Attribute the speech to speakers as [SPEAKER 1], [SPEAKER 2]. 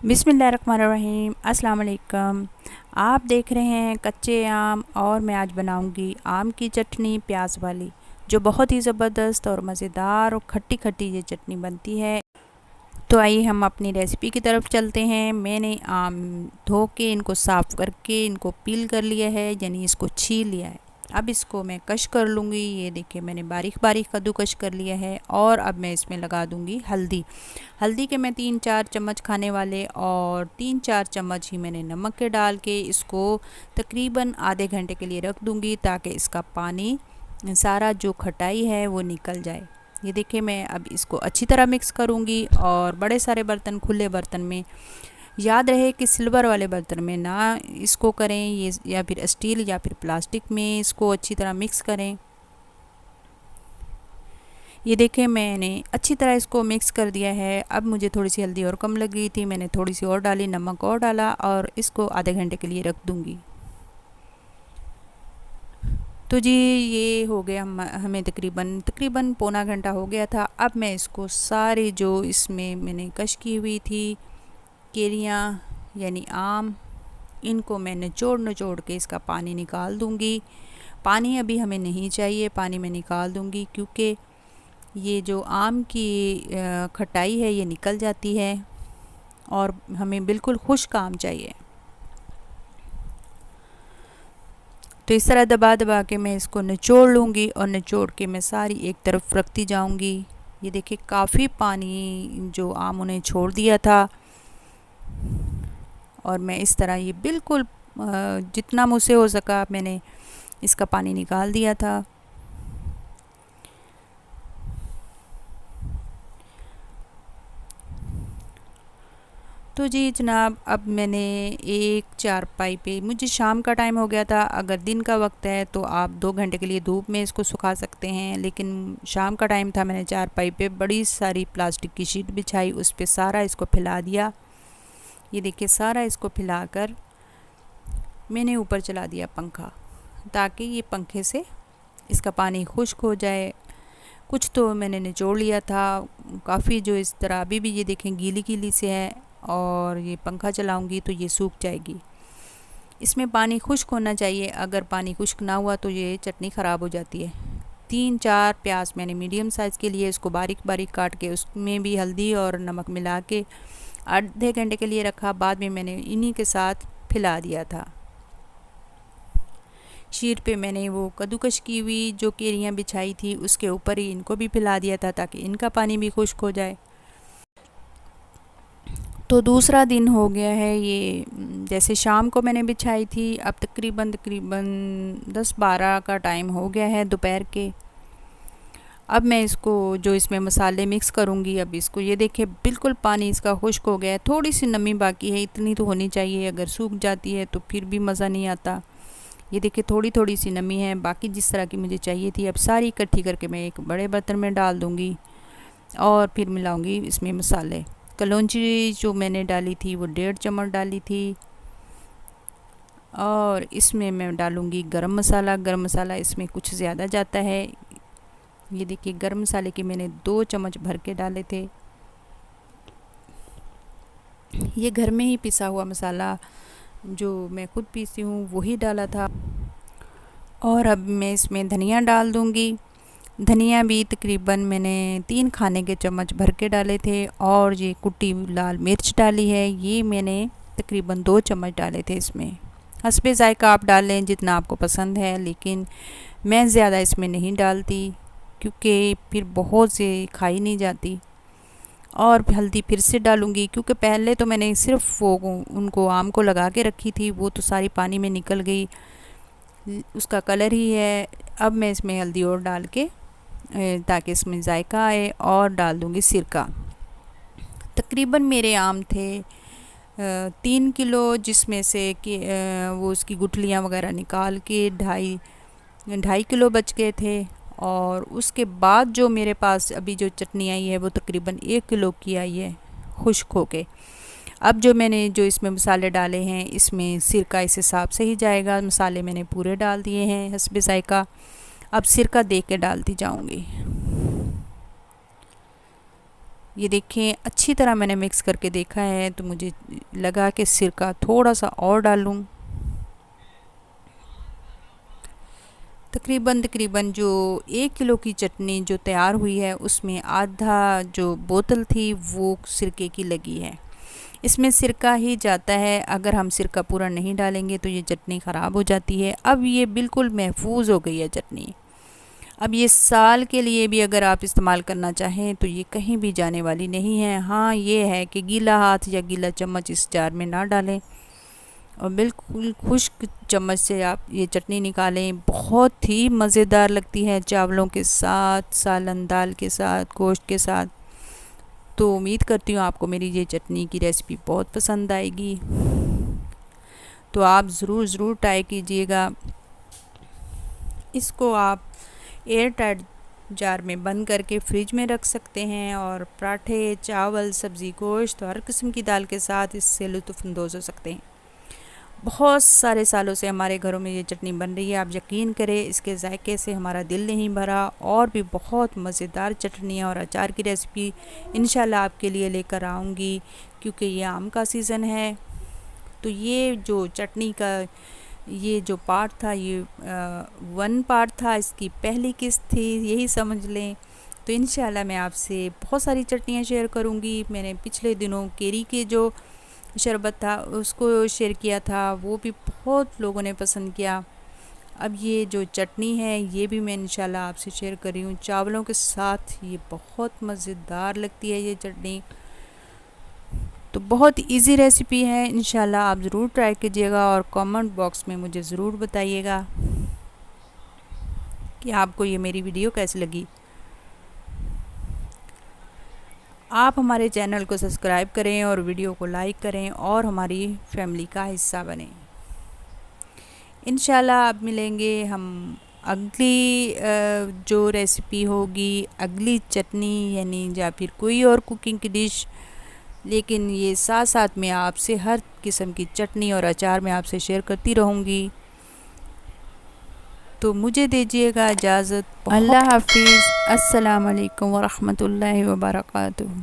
[SPEAKER 1] बिस्मिल्लाहिर्रहमानिर्रहीम। अस्सलाम वालेकुम। आप देख रहे हैं कच्चे आम और मैं आज बनाऊंगी आम की चटनी प्याज वाली, जो बहुत ही ज़बरदस्त और मज़ेदार और खट्टी खट्टी ये चटनी बनती है। तो आइए हम अपनी रेसिपी की तरफ चलते हैं। मैंने आम धो के इनको साफ़ करके इनको पील कर लिया है, यानी इसको छील लिया है। अब इसको मैं कश कर लूँगी। ये देखिए मैंने बारीक बारीक कद्दूकश कर लिया है। और अब मैं इसमें लगा दूँगी हल्दी। हल्दी के मैं 3-4 चम्मच खाने वाले और 3-4 चम्मच ही मैंने नमक के डाल के इसको तकरीबन आधे घंटे के लिए रख दूँगी, ताकि इसका पानी सारा जो खटाई है वो निकल जाए। ये देखिए मैं अब इसको अच्छी तरह मिक्स करूँगी और बड़े सारे बर्तन, खुले बर्तन में, याद रहे कि सिल्वर वाले बर्तन में ना इसको करें, ये या फिर स्टील या फिर प्लास्टिक में इसको अच्छी तरह मिक्स करें। ये देखें मैंने अच्छी तरह इसको मिक्स कर दिया है। अब मुझे थोड़ी सी हल्दी और कम लग गई थी, मैंने थोड़ी सी और डाली, नमक और डाला और इसको आधे घंटे के लिए रख दूँगी। तो जी ये हो गया, हमें तकरीबन पौना घंटा हो गया था। अब मैं इसको सारे जो इसमें मैंने कश की हुई थी केरियाँ यानी आम, इनको मैं निचोड़ निचोड़ के इसका पानी निकाल दूँगी। पानी अभी हमें नहीं चाहिए, पानी मैं निकाल दूँगी क्योंकि ये जो आम की खटाई है ये निकल जाती है और हमें बिल्कुल खुश्क आम चाहिए। तो इस तरह दबा दबा के मैं इसको निचोड़ लूँगी और निचोड़ के मैं सारी एक तरफ रखती जाऊँगी। ये देखिए काफ़ी पानी जो आम उन्हें छोड़ दिया था और मैं इस तरह ये बिल्कुल जितना मुझसे हो सका मैंने इसका पानी निकाल दिया था। तो जी जनाब, अब मैंने एक चारपाई पे, मुझे शाम का टाइम हो गया था, अगर दिन का वक्त है तो आप 2 घंटे के लिए धूप में इसको सुखा सकते हैं, लेकिन शाम का टाइम था। मैंने चारपाई पे बड़ी सारी प्लास्टिक की शीट बिछाई, उस पे सारा इसको फैला दिया। ये देखिए सारा इसको फैलाकर मैंने ऊपर चला दिया पंखा, ताकि ये पंखे से इसका पानी खुश्क हो जाए। कुछ तो मैंने निचोड़ लिया था काफ़ी, जो इस तरह अभी भी ये देखें गीली गीली से है, और ये पंखा चलाऊंगी तो ये सूख जाएगी। इसमें पानी खुश्क होना चाहिए, अगर पानी खुश्क ना हुआ तो ये चटनी ख़राब हो जाती है। 3-4 प्याज मैंने मीडियम साइज़ के लिए इसको बारीक बारीक काट के उसमें भी हल्दी और नमक मिला के आधे घंटे के लिए रखा। बाद में मैंने इन्हीं के साथ फैला दिया था। शीट पे मैंने वो कद्दूकश की हुई जो केरियाँ बिछाई थी उसके ऊपर ही इनको भी फैला दिया था, ताकि इनका पानी भी खुश्क हो जाए। तो दूसरा दिन हो गया है ये, जैसे शाम को मैंने बिछाई थी, अब तकरीबन 10-12 का टाइम हो गया है दोपहर के। अब मैं इसको जो इसमें मसाले मिक्स करूँगी, अब इसको ये देखिए बिल्कुल पानी इसका खुश्क हो गया है, थोड़ी सी नमी बाकी है, इतनी तो होनी चाहिए, अगर सूख जाती है तो फिर भी मज़ा नहीं आता। ये देखिए थोड़ी थोड़ी सी नमी है, बाकी जिस तरह की मुझे चाहिए थी। अब सारी इकट्ठी करके मैं एक बड़े बर्तन में डाल दूँगी और फिर मिलाऊँगी इसमें मसाले। कलौंजी जो मैंने डाली थी वो 1.5 चम्मच डाली थी, और इसमें मैं डालूँगी गरम मसाला। गरम मसाला इसमें कुछ ज़्यादा जाता है। ये देखिए गरम मसाले के मैंने 2 चम्मच भर के डाले थे। ये घर में ही पिसा हुआ मसाला जो मैं खुद पीसी हूँ वही डाला था। और अब मैं इसमें धनिया डाल दूँगी। धनिया भी तकरीबन मैंने 3 खाने के चम्मच भर के डाले थे, और ये कुटी लाल मिर्च डाली है, ये मैंने तकरीबन 2 चम्मच डाले थे। इसमें हस्बे ज़ायका आप डाल लें जितना आपको पसंद है, लेकिन मैं ज़्यादा इसमें नहीं डालती क्योंकि फिर बहुत से खाई नहीं जाती। और हल्दी फिर से डालूँगी क्योंकि पहले तो मैंने सिर्फ वो उनको आम को लगा के रखी थी, वो तो सारी पानी में निकल गई, उसका कलर ही है। अब मैं इसमें हल्दी और डाल के ताकि इसमें जायका आए, और डाल दूँगी सिरका। तकरीबन मेरे आम थे 3 किलो, जिसमें से कि वो उसकी गुठलियाँ वगैरह निकाल के 2.5 किलो बच गए थे। और उसके बाद जो मेरे पास अभी जो चटनी आई है वो तकरीबन 1 किलो की आई है खुश्क होके। अब जो मैंने जो इसमें मसाले डाले हैं, इसमें सिरका इस हिसाब से ही जाएगा। मसाले मैंने पूरे डाल दिए हैं हस्बे ज़ायका। अब सिरका दे के डालती जाऊँगी। ये देखें अच्छी तरह मैंने मिक्स करके देखा है, तो मुझे लगा कि सिरका थोड़ा सा और डालूं। तकरीबन जो 1 किलो की चटनी जो तैयार हुई है उसमें आधा जो बोतल थी वो सिरके की लगी है। इसमें सिरका ही जाता है, अगर हम सिरका पूरा नहीं डालेंगे तो ये चटनी ख़राब हो जाती है। अब ये बिल्कुल महफूज हो गई है चटनी। अब ये साल के लिए भी अगर आप इस्तेमाल करना चाहें तो ये कहीं भी जाने वाली नहीं है। हाँ, ये है कि गीला हाथ या गीला चम्मच इस जार में ना डालें और बिल्कुल खुश्क चम्मच से आप ये चटनी निकालें। बहुत ही मज़ेदार लगती है चावलों के साथ, सालन दाल के साथ, गोश्त के साथ। तो उम्मीद करती हूँ आपको मेरी ये चटनी की रेसिपी बहुत पसंद आएगी। तो आप ज़रूर ट्राई कीजिएगा। इसको आप एयर टाइट जार में बंद करके फ्रिज में रख सकते हैं और पराठे, चावल, सब्ज़ी, गोश्त और हर किस्म की दाल के साथ इससे लुत्फ़अंदोज़ हो सकते हैं। बहुत सारे सालों से हमारे घरों में ये चटनी बन रही है। आप यकीन करें, इसके जायके से हमारा दिल नहीं भरा। और भी बहुत मज़ेदार चटनियाँ और अचार की रेसिपी इंशाल्लाह आपके लिए लेकर आऊँगी, क्योंकि ये आम का सीज़न है। तो ये जो चटनी का ये जो पार्ट था, ये 1 पार्ट था, इसकी पहली किस्त थी, यही समझ लें। तो इंशाल्लाह मैं आपसे बहुत सारी चटनियाँ शेयर करूँगी। मैंने पिछले दिनों केरी के जो शरबत था उसको शेयर किया था, वो भी बहुत लोगों ने पसंद किया। अब ये जो चटनी है ये भी मैं इंशाल्लाह आपसे शेयर कर रही हूँ चावलों के साथ। ये बहुत मज़ेदार लगती है ये चटनी। तो बहुत इजी रेसिपी है, इंशाल्लाह आप ज़रूर ट्राई कीजिएगा और कमेंट बॉक्स में मुझे ज़रूर बताइएगा कि आपको ये मेरी वीडियो कैसी लगी। आप हमारे चैनल को सब्सक्राइब करें और वीडियो को लाइक करें और हमारी फैमिली का हिस्सा बनें। इंशाल्लाह अब मिलेंगे हम अगली जो रेसिपी होगी, अगली चटनी यानी या फिर कोई और कुकिंग की डिश। लेकिन ये साथ साथ में आपसे हर किस्म की चटनी और अचार मैं आपसे शेयर करती रहूँगी। तो मुझे दीजिएगा इजाज़त। अल्लाह हाफिज़। अस्सलाम वालेकुम व रहमतुल्लाहि व बरकातुहू।